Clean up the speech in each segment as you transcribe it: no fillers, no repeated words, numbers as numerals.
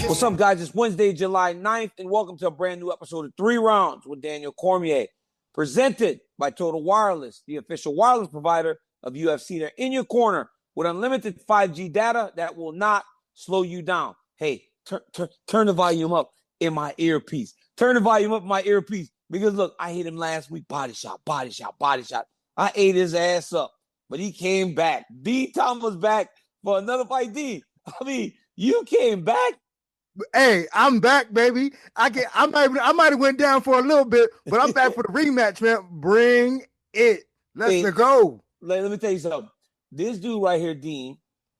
What's up, guys? It's Wednesday, July 9th, and welcome to a brand new episode of 3 Rounds with Daniel Cormier, presented by Total Wireless, the official wireless provider of UFC. They're in your corner with unlimited 5G data that will not slow you down. Hey, turn the volume up in my earpiece. Turn the volume up in my earpiece because, look, I hit him last week. Body shot. I ate his ass up, but he came back. D. Thomas back for another fight. D. I mean, you came back. Hey, I'm back, baby. I might have went down for a little bit, but I'm back for the rematch, man. Bring it. Let's go. Let me tell you something. This dude right here, Dean,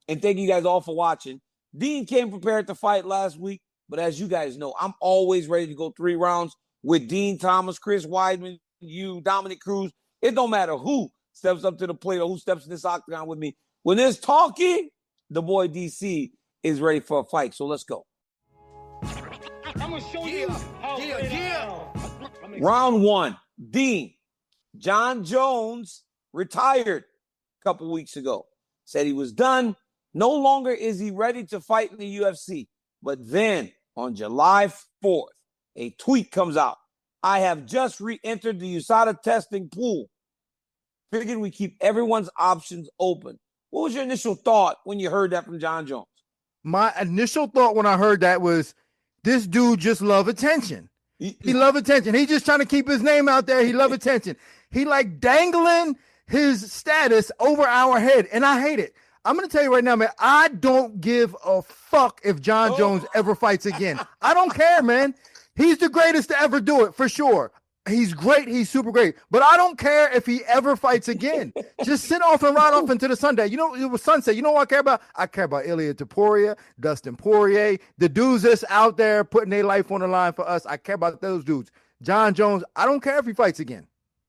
and thank you guys all for watching. Dean came prepared to fight last week, but as you guys know, I'm always ready to go 3 rounds with Dean Thomas, Chris Weidman, you, Dominic Cruz. It don't matter who steps up to the plate or who steps in this octagon with me. When there's talking, the boy DC is ready for a fight. So let's go. I'm gonna show you how. Round 1. Dean. Jon Jones retired a couple weeks ago. Said he was done. No longer is he ready to fight in the UFC. But then on July 4th, a tweet comes out. I have just re-entered the USADA testing pool. Figured we keep everyone's options open. What was your initial thought when you heard that from Jon Jones? My initial thought when I heard that was, this dude just love attention. He love attention. He just trying to keep his name out there. He love attention. He like dangling his status over our head, and I hate it. I'm going to tell you right now, man, I don't give a fuck if Jon Jones ever fights again. I don't care, man. He's the greatest to ever do it, for sure. He's great. He's super great. But I don't care if he ever fights again. Just sit off and ride off into the sunday. You know, it was sunset. You know what I care about? I care about Ilia Topuria, Dustin Poirier, the dudes that's out there putting their life on the line for us. I care about those dudes. Jon Jones, I don't care if he fights again.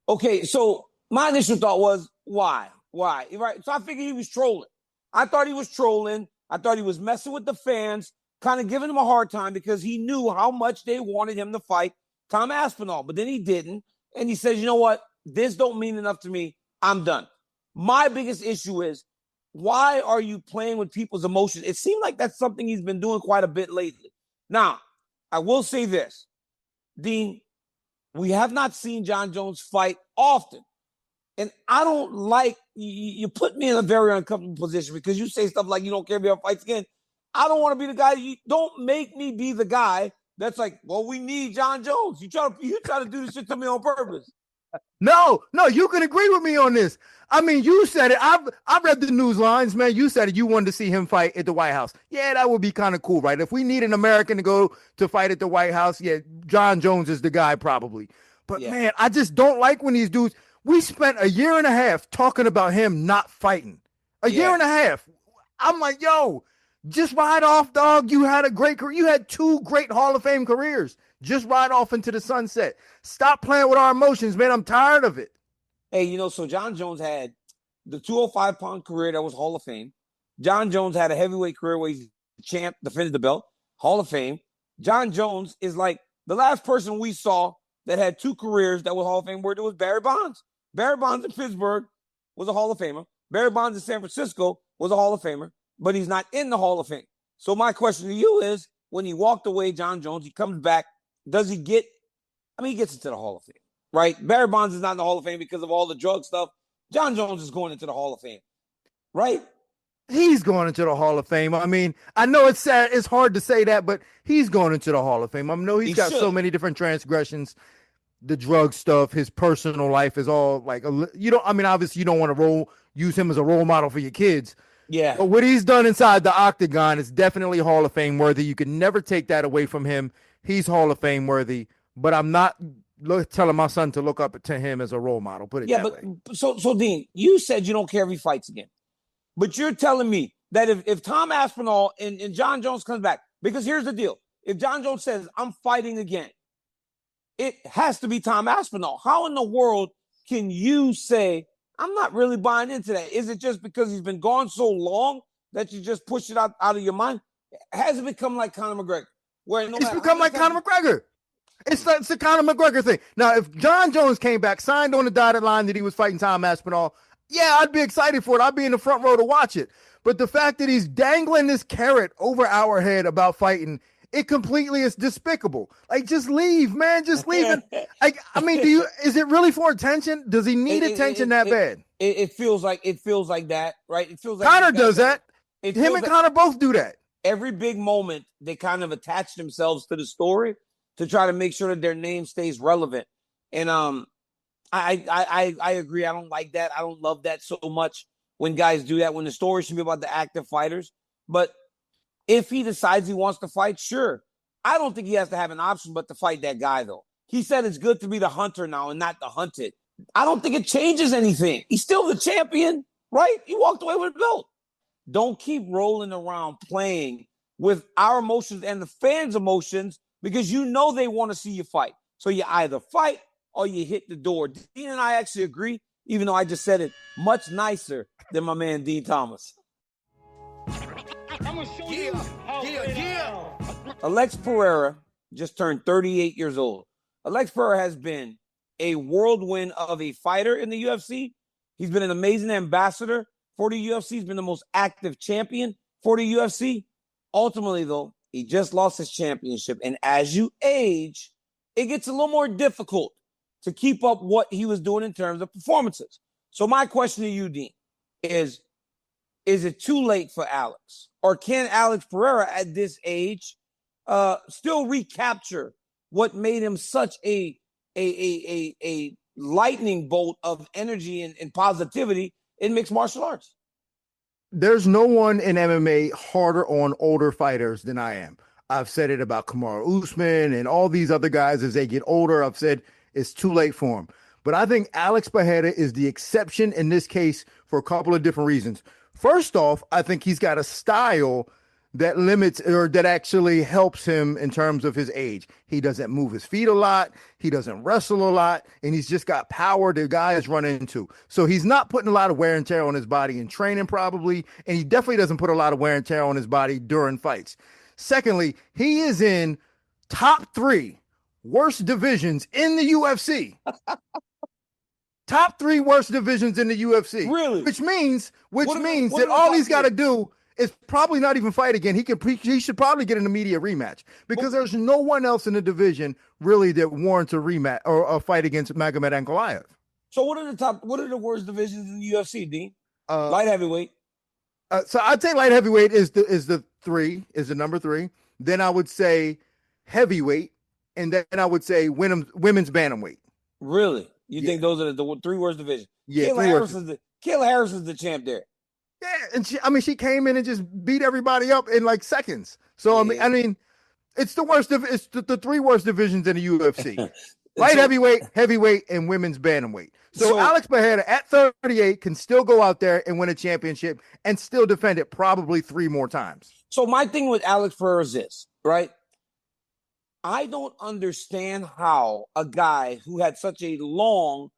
Okay, so my initial thought was, why? Right? So I figured he was trolling. I thought he was trolling. I thought he was messing with the fans, kind of giving them a hard time because he knew how much they wanted him to fight Tom Aspinall, but then he didn't. And he says, you know what? This don't mean enough to me. I'm done. My biggest issue is, why are you playing with people's emotions? It seemed like that's something he's been doing quite a bit lately. Now, I will say this. Dean, we have not seen Jon Jones fight often. And I don't like, you put me in a very uncomfortable position because you say stuff like you don't care if he ever fights again. I don't want to be the guy. You don't make me be the guy that's like, well, we need Jon Jones. You try to do this shit to me on purpose. No, you can agree with me on this. I mean, you said it. I've read the news lines, man. You said it. You wanted to see him fight at the White House. Yeah, that would be kind of cool, right? If we need an American to go to fight at the White House, yeah, Jon Jones is the guy probably. But man, I just don't like when these dudes, we spent a year and a half talking about him not fighting. A year and a half. I'm like, yo, just ride off, dog. You had a great career. You had 2 great Hall of Fame careers. Just ride off into the sunset. Stop playing with our emotions, man. I'm tired of it. Hey, so Jon Jones had the 205-pound career that was Hall of Fame. Jon Jones had a heavyweight career where he's champ, defended the belt, Hall of Fame. Jon Jones is like the last person we saw that had 2 careers that was Hall of Fame where there was Barry Bonds. Barry Bonds in Pittsburgh was a Hall of Famer. Barry Bonds in San Francisco was a Hall of Famer, but he's not in the Hall of Fame. So my question to you is, when he walked away, Jon Jones, he comes back, does he get, he gets into the Hall of Fame, right? Barry Bonds is not in the Hall of Fame because of all the drug stuff. Jon Jones is going into the Hall of Fame, right? He's going into the Hall of Fame. I mean, I know it's sad. It's hard to say that, but he's going into the Hall of Fame. I know he's got so many different transgressions. The drug stuff, his personal life is all like, obviously you don't want to use him as a role model for your kids. Yeah. But what he's done inside the octagon is definitely Hall of Fame worthy. You can never take that away from him. He's Hall of Fame worthy, but I'm not telling my son to look up to him as a role model. Put it that way. So Dean, you said you don't care if he fights again, but you're telling me that if Tom Aspinall and Jon Jones comes back, because here's the deal. If Jon Jones says, I'm fighting again, it has to be Tom Aspinall. How in the world can you say, I'm not really buying into that? Is it just because he's been gone so long that you just push it out of your mind? Has it become like Conor McGregor? It's become like Conor McGregor. It's the Conor McGregor thing. Now, if Jon Jones came back, signed on the dotted line that he was fighting Tom Aspinall, yeah, I'd be excited for it. I'd be in the front row to watch it. But the fact that he's dangling this carrot over our head about fighting, it completely is despicable. Like, just leave, man. Just leave it. I mean, is it really for attention? Does he need attention that bad? It feels like that, right? It feels like Conor does that. Him and like Conor both do that. every big moment, they kind of attach themselves to the story to try to make sure that their name stays relevant. And I agree. I don't like that. I don't love that so much when guys do that, when the story should be about the active fighters. But if he decides he wants to fight, sure. I don't think he has to have an option but to fight that guy, though. He said it's good to be the hunter now and not the hunted. I don't think it changes anything. He's still the champion, right? He walked away with a belt. Don't keep rolling around playing with our emotions and the fans' emotions because you know they want to see you fight. So you either fight or you hit the door. Dean and I actually agree, even though I just said it much nicer than my man Dean Thomas. I'm gonna show you how Alex Pereira just turned 38 years old. Alex Pereira has been a whirlwind of a fighter in the UFC. He's been an amazing ambassador for the UFC. He's been the most active champion for the UFC. Ultimately, though, he just lost his championship. And as you age, it gets a little more difficult to keep up what he was doing in terms of performances. So my question to you, Dean, is it too late for Alex? Or can Alex Pereira at this age still recapture what made him such a lightning bolt of energy and positivity in mixed martial arts? There's no one in MMA harder on older fighters than I am. I've said it about Kamaru Usman and all these other guys as they get older. I've said it's too late for them. But I think Alex Pereira is the exception in this case for a couple of different reasons. First off, I think he's got a style that limits or that actually helps him in terms of his age. He doesn't move his feet a lot. He doesn't wrestle a lot. And he's just got power the guy is running into. So he's not putting a lot of wear and tear on his body in training probably. And he definitely doesn't put a lot of wear and tear on his body during fights. Secondly, he is in top 3 worst divisions in the UFC. Top 3 worst divisions in the UFC. Really? Which means that all he's got to do is probably not even fight again. He should probably get an immediate rematch because there's no one else in the division really that warrants a rematch or a fight against Magomed Ankalaev. So what are the worst divisions in the UFC, Dean? Light heavyweight. So I'd say light heavyweight is the number 3. Then I would say heavyweight, and then I would say women's bantamweight. Really? You think those are the 3 worst divisions? Yeah, Kayla Harris is the champ there. Yeah, and she came in and just beat everybody up in like seconds. So I mean, it's the worst. It's the 3 worst divisions in the UFC: light heavyweight, and women's bantamweight. So Alex Pereira at 38 can still go out there and win a championship and still defend it probably 3 more times. So my thing with Alex Pereira is this, right? I don't understand how a guy who had such a long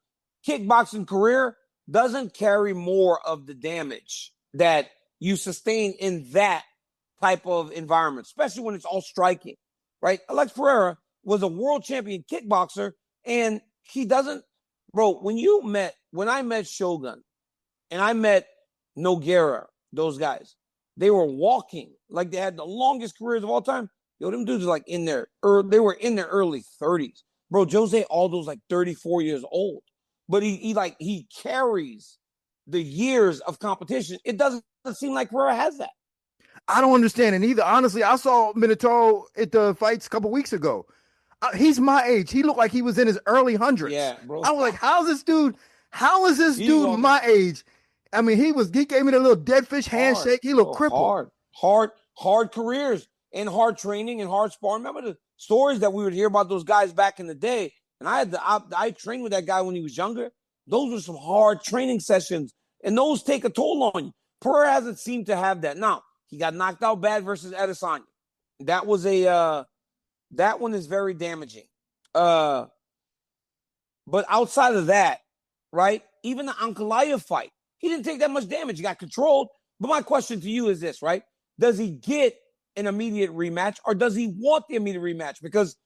kickboxing career doesn't carry more of the damage that you sustain in that type of environment, especially when it's all striking, right? Alex Pereira was a world champion kickboxer, and he doesn't, bro, when I met Shogun and I met Nogueira, those guys, they were walking like they had the longest careers of all time. Yo, them dudes are like they were in their early 30s. Bro, Jose Aldo's like 34 years old. But he carries the years of competition. It doesn't seem like Pereira has that. I don't understand it either. Honestly, I saw Minotauro at the fights a couple weeks ago. He's my age. He looked like he was in his early hundreds. Yeah, bro. I was like, how is this dude my age? I mean, he gave me the little dead fish handshake. He looked crippled. Hard careers and hard training and hard sparring. Remember the stories that we would hear about those guys back in the day? And I trained with that guy when he was younger. Those were some hard training sessions, and those take a toll on you. Pereira hasn't seemed to have that. Now, he got knocked out bad versus Adesanya. That was that one is very damaging. But outside of that, right, even the Ankalaev fight, he didn't take that much damage. He got controlled. But my question to you is this, right? Does he get an immediate rematch, or does he want the immediate rematch? Because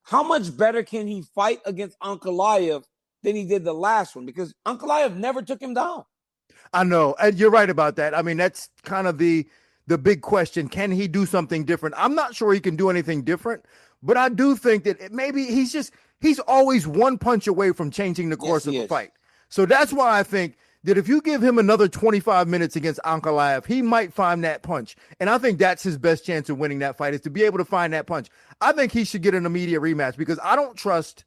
how much better can he fight against Ankalaev than he did the last one? Because Ankalaev never took him down. I know. And you're right about that. I mean, that's kind of the the big question, can he do something different? I'm not sure he can do anything different, but I do think that maybe he's always one punch away from changing the course of a fight. So that's why I think that if you give him another 25 minutes against Ankalaev, he might find that punch. And I think that's his best chance of winning that fight, is to be able to find that punch. I think he should get an immediate rematch, because I don't trust,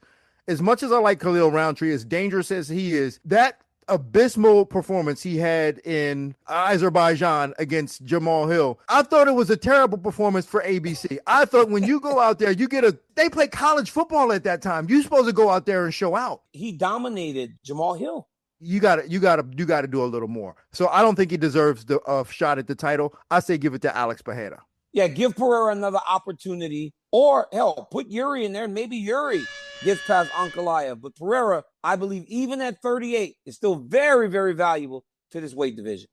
as much as I like Khalil Roundtree, as dangerous as he is, that abysmal performance he had in Azerbaijan against Jamal Hill, I thought it was a terrible performance for ABC. I thought when you go out there, they play college football at that time. You're supposed to go out there and show out. He dominated Jamal Hill. You got to do a little more. So I don't think he deserves the shot at the title. I say give it to Alex Pereira. Yeah, give Pereira another opportunity, or hell, put Yuri in there, and maybe Yuri gets past Ankalaev. But Pereira, I believe, even at 38, is still very, very valuable to this weight division.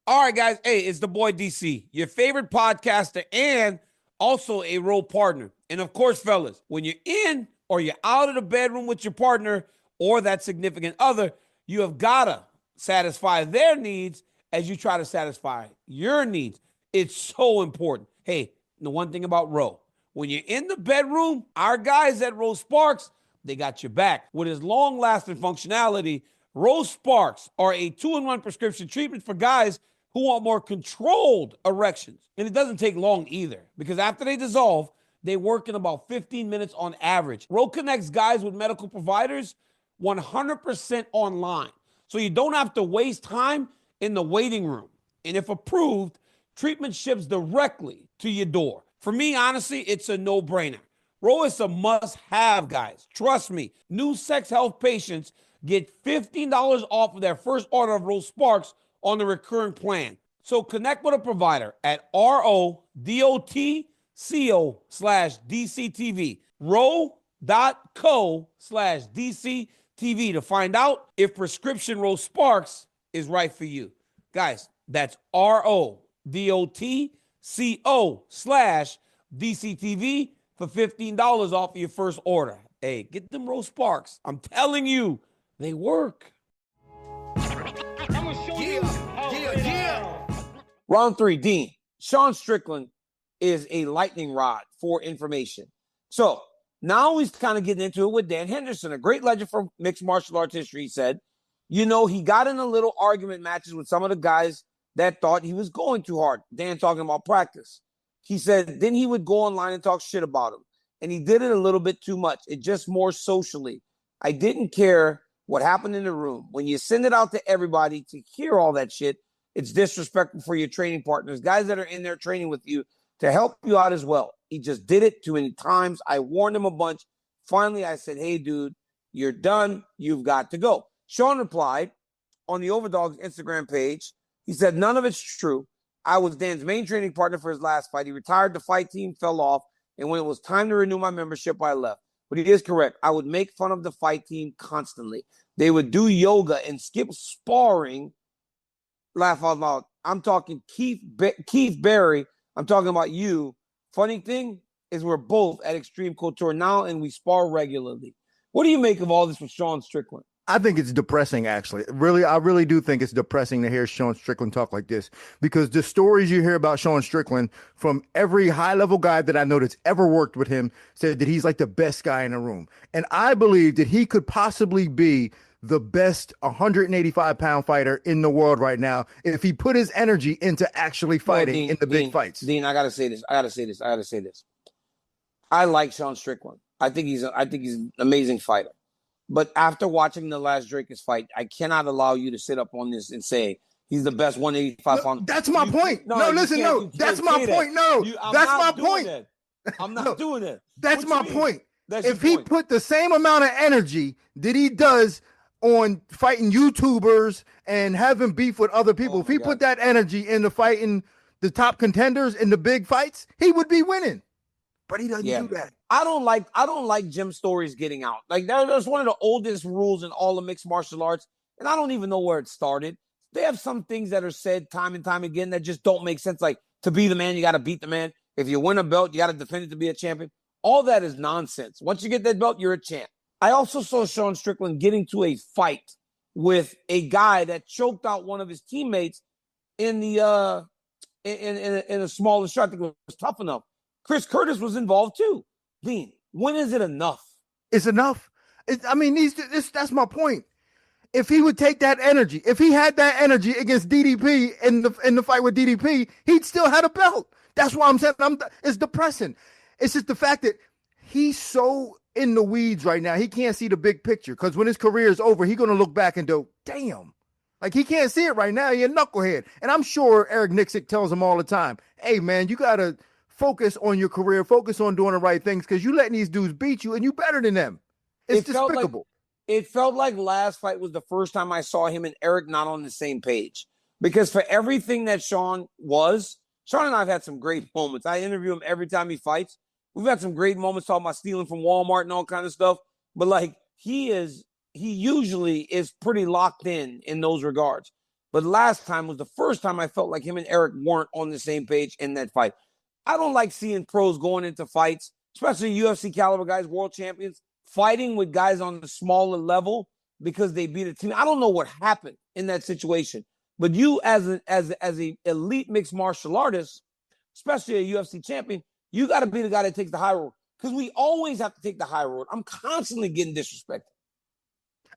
All right, guys. Hey, it's the boy DC, your favorite podcaster and also a role partner. And of course, fellas, when you're in or you're out of the bedroom with your partner or that significant other, you have got to satisfy their needs as you try to satisfy your needs. It's so important. Hey, the one thing about Ro, when you're in the bedroom, our guys at Ro Sparks, they got your back. With his long-lasting functionality, Ro Sparks are a 2-in-1 prescription treatment for guys who want more controlled erections. And it doesn't take long either, because after they dissolve, they work in about 15 minutes on average. Ro connects guys with medical providers 100% online, so you don't have to waste time in the waiting room. And if approved, treatment ships directly to your door. For me, honestly, it's a no-brainer. Ro is a must-have, guys. Trust me. New sex health patients get $15 off of their first order of Ro Sparks on the recurring plan. So connect with a provider at RODOTCO/DCTV. Ro.co/DCTV to find out if prescription Ro Sparks is right for you. Guys, that's RODOTCO/DCTV for $15 off of your first order. Hey, get them Ro Sparks. I'm telling you, they work. Round 3, Dean. Sean Strickland is a lightning rod for information. So now he's kind of getting into it with Dan Henderson, a great legend from mixed martial arts history. He said, he got in a little argument matches with some of the guys that thought he was going too hard. Dan talking about practice. He said, then he would go online and talk shit about him. And he did it a little bit too much. It just more socially. I didn't care what happened in the room. When you send it out to everybody to hear all that shit, it's disrespectful for your training partners, guys that are in there training with you, to help you out as well. He just did it too many times. I warned him a bunch. Finally, I said, hey, dude, you're done. You've got to go. Sean replied on the Overdog's Instagram page. He said, none of it's true. I was Dan's main training partner for his last fight. He retired, the fight team fell off, and when it was time to renew my membership, I left. But he is correct. I would make fun of the fight team constantly. They would do yoga and skip sparring. Laugh out loud. I'm talking Keith Berry. I'm talking about you. Funny thing is we're both at Extreme Couture now, and we spar regularly. What do you make of all this with Sean Strickland? I think it's depressing, actually. I really do think it's depressing to hear Sean Strickland talk like this, because the stories you hear about Sean Strickland from every high-level guy that I know that's ever worked with him said that he's like the best guy in the room. And I believe that he could possibly be the best 185-pound fighter in the world right now if he put his energy into actually fighting in the big fights. Dean, I gotta say this. I like Sean Strickland. I think he's an amazing fighter. But after watching the last Dracus fight, I cannot allow you to sit up on this and say he's the best 185-pound. That's my point. That's my point. That's my point. I'm not doing it. That's my point. If he put the same amount of energy that he does on fighting YouTubers and having beef with other people, if he put that energy into fighting the top contenders in the big fights, he would be winning. But he doesn't do that. I don't like Jim Stories getting out. Like that's one of the oldest rules in all of mixed martial arts, and I don't even know where it started. They have some things that are said time and time again that just don't make sense. Like, to be the man, you got to beat the man. If you win a belt, you got to defend it to be a champion. All that is nonsense. Once you get that belt, you're a champ. I also saw Sean Strickland getting to a fight with a guy that choked out one of his teammates in the in a smaller shot. I think it was tough enough. Chris Curtis was involved too. Dean, when is it enough? It's enough. That's my point. If he would take that energy, if he had that energy against DDP in the fight with DDP, he'd still had a belt. That's why I'm saying it's depressing. It's just the fact that he's so in the weeds right now. He can't see the big picture because when his career is over, he's going to look back and go, damn. Like, he can't see it right now. He's a knucklehead. And I'm sure Eric Nixick tells him all the time, hey, man, you got to focus on your career, focus on doing the right things because you letting these dudes beat you and you better than them. It's despicable. It felt like last fight was the first time I saw him and Eric not on the same page. Because for everything that Sean and I have had some great moments. I interview him every time he fights. We've had some great moments talking about stealing from Walmart and all kind of stuff. But like he usually is pretty locked in those regards. But last time was the first time I felt like him and Eric weren't on the same page in that fight. I don't like seeing pros going into fights, especially UFC caliber guys, world champions, fighting with guys on the smaller level because they beat a team. I don't know what happened in that situation. But you as a elite mixed martial artist, especially a UFC champion, you got to be the guy that takes the high road because we always have to take the high road. I'm constantly getting disrespected.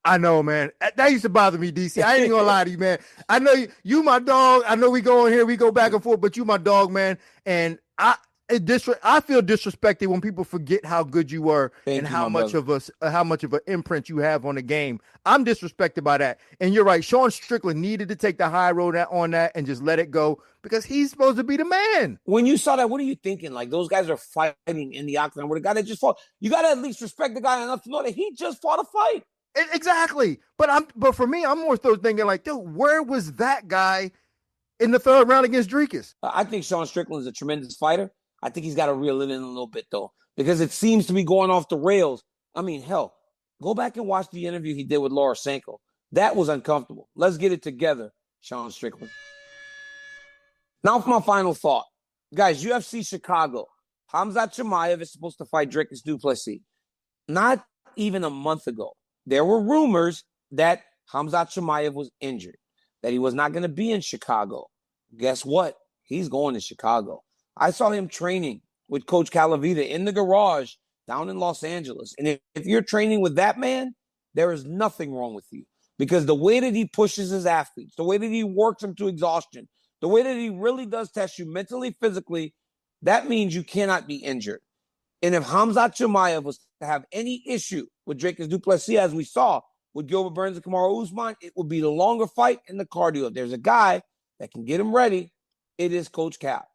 I know, man. That used to bother me, DC. I ain't gonna lie to you, man. I know you my dog. I know we go in here, we go back and forth, but you my dog, man. And I feel disrespected when people forget how good you were and how much of an imprint you have on the game. I'm disrespected by that. And you're right. Sean Strickland needed to take the high road on that and just let it go because he's supposed to be the man. When you saw that, what are you thinking? Like, those guys are fighting in the octagon with a guy that just fought. You got to at least respect the guy enough to know that he just fought a fight. Exactly. But for me, I'm more so thinking like, dude, where was that guy in the third round against Dricus? I think Sean Strickland is a tremendous fighter. I think he's got to reel it in a little bit, though, because it seems to be going off the rails. I mean, hell, go back and watch the interview he did with Laura Sanko. That was uncomfortable. Let's get it together, Sean Strickland. Now for my final thought. Guys, UFC Chicago. Khamzat Chimaev is supposed to fight Dricus du Plessis. Not even a month ago, there were rumors that Khamzat Chimaev was injured, that he was not going to be in Chicago. Guess what? He's going to Chicago. I saw him training with Coach Calavita in the garage down in Los Angeles. And if you're training with that man, there is nothing wrong with you. Because the way that he pushes his athletes, the way that he works them to exhaustion, the way that he really does test you mentally, physically, that means you cannot be injured. And if Khamzat Chimaev was to have any issue with Dricus du Plessis, as we saw with Gilbert Burns and Kamaru Usman, it would be the longer fight and the cardio. If there's a guy that can get him ready, it is Coach Cal.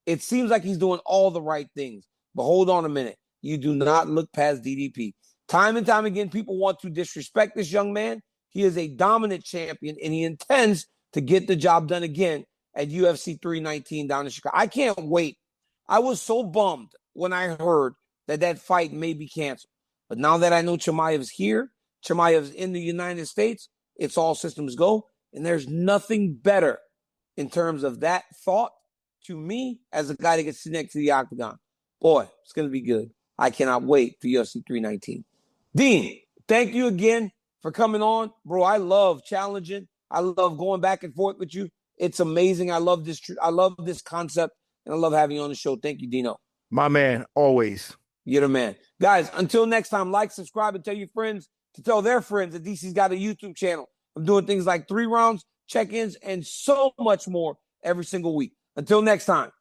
It seems like he's doing all the right things. But hold on a minute. You do not look past DDP. Time and time again, people want to disrespect this young man. He is a dominant champion, and he intends to get the job done again at UFC 319 down in Chicago. I can't wait. I was so bummed when I heard that fight may be canceled. But now that I know Chimaev is here, Chimaev is in the United States, it's all systems go. And there's nothing better in terms of that thought to me as a guy that gets next to the octagon. Boy, it's going to be good. I cannot wait for UFC 319. Dean, thank you again for coming on. Bro, I love challenging. I love going back and forth with you. It's amazing. I love this concept, and I love having you on the show. Thank you, Dino. My man, always. You're the man. Guys, until next time, like, subscribe, and tell your friends to tell their friends that DC's got a YouTube channel. I'm doing things like 3 rounds, check-ins, and so much more every single week. Until next time,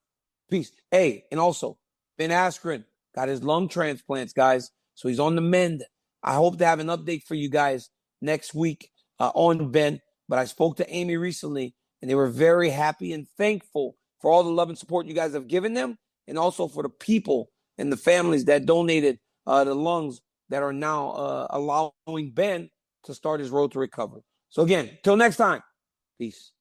peace. Hey, and also, Ben Askren got his lung transplants, guys, so he's on the mend. I hope to have an update for you guys next week on Ben, but I spoke to Amy recently, and they were very happy and thankful for all the love and support you guys have given them, and also for the people and the families that donated the lungs that are now allowing Ben to start his road to recovery. So again, till next time, peace.